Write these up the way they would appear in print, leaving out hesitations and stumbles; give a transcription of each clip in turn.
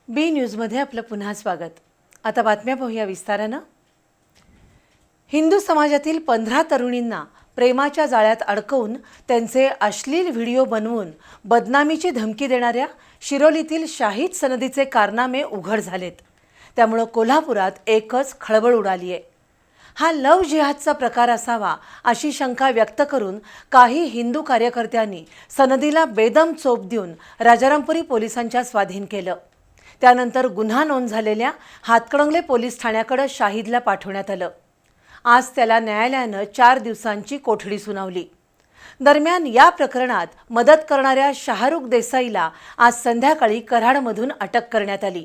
बी न्यूजमध्ये आपलं पुन्हा स्वागत। आता बातम्या पाहूया विस्तारानं। हिंदू समाजातील 15 तरुणींना प्रेमाच्या जाळ्यात अडकवून त्यांचे अश्लील व्हिडिओ बनवून बदनामीची धमकी देणाऱ्या शिरोलीतील शाहिद सनदीचे कारनामे उघड झालेत। त्यामुळे कोल्हापुरात एकच खळबळ उडाली आहे। हा लव जिहादचा प्रकार असावा अशी शंका व्यक्त करून काही हिंदू कार्यकर्त्यांनी सनदीला बेदम चोप देऊन राजारामपुरी पोलिसांच्या स्वाधीन केलं। त्यानंतर गुन्हा नोंद झालेल्या हातकणंगले पोलीस ठाण्याकडे शाहिदला पाठवण्यात आलं। आज त्याला न्यायालयानं 4 दिवसांची कोठडी सुनावली। दरम्यान या प्रकरणात मदत करणाऱ्या शाहरुख देसाईला आज संध्याकाळी कराडमधून अटक करण्यात आली।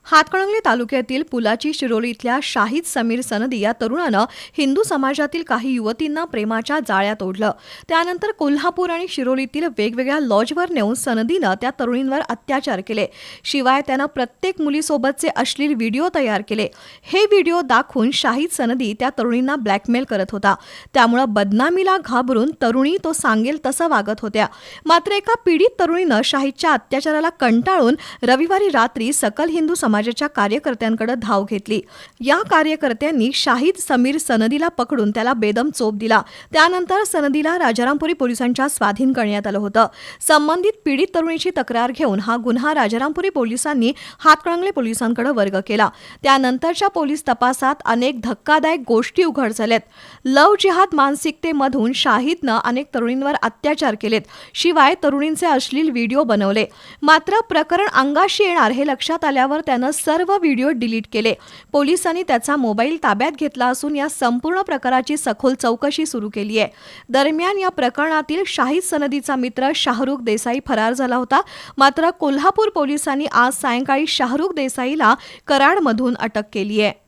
हातकणंगले तालुक्यातील पुलाची शिरोली इथल्या शाहिद समीर सनदी या तरुणानं हिंदू समाजातील काही युवतींना प्रेमाच्या जाळ्यात ओढलं। त्यानंतर कोल्हापूर आणि शिरोलीतील वेगवेगळ्या लॉजवर नेऊन सनदीनं त्या तरुणींवर अत्याचार केले। शिवाय त्यानं प्रत्येक मुलीसोबतचे अश्लील व्हिडिओ तयार केले। हे व्हिडिओ दाखवून शाहिद सनदी त्या तरुणींना ब्लॅकमेल करत होता। त्यामुळे बदनामीला घाबरून तरुणी तो सांगेल तसं वागत होत्या। मात्र एका पीडित तरुणीनं शाहिदच्या अत्याचाराला कंटाळून रविवारी रात्री सकल हिंदू समाजाच्या कार्यकर्त्यांकडे धाव घेतली। या कार्यकर्त्यांनी शाहिद समीर सनदीला पकडून त्याला बेदम चोप दिला। त्यानंतर सनदीला राजारामपुरी पोलिसांच्या स्वाधीन करण्यात आलं होतं। संबंधित पीडित तरुणीची तक्रार घेऊन हा गुन्हा राजारामपुरी पोलिसांनी हातकणंगले पोलिसांकडे वर्ग केला। त्यानंतरच्या पोलीस तपासात अनेक धक्कादायक गोष्टी उघड झाल्यात। लव जिहाद मानसिकतेमधून शाहिदनं अनेक तरुणींवर अत्याचार केलेत। शिवाय तरुणींचे अश्लील व्हिडिओ बनवले। मात्र प्रकरण अंगाशी येणार हे लक्षात आल्यावर त्यानं सर्व व्हिडिओ डिलीट केले। पोलिसांनी त्याचा मोबाईल ताब्यात घेतला असून या संपूर्ण प्रकाराची सखोल चौकशी सुरू केली आहे। दरम्यान या प्रकरणातील शाहिद सनदीचा मित्र शाहरुख देसाई फरार झाला होता। मात्र कोल्हापूर पोलिसांनी आज सायंकाळी शाहरुख देसाईला कराडमधून अटक केली आहे।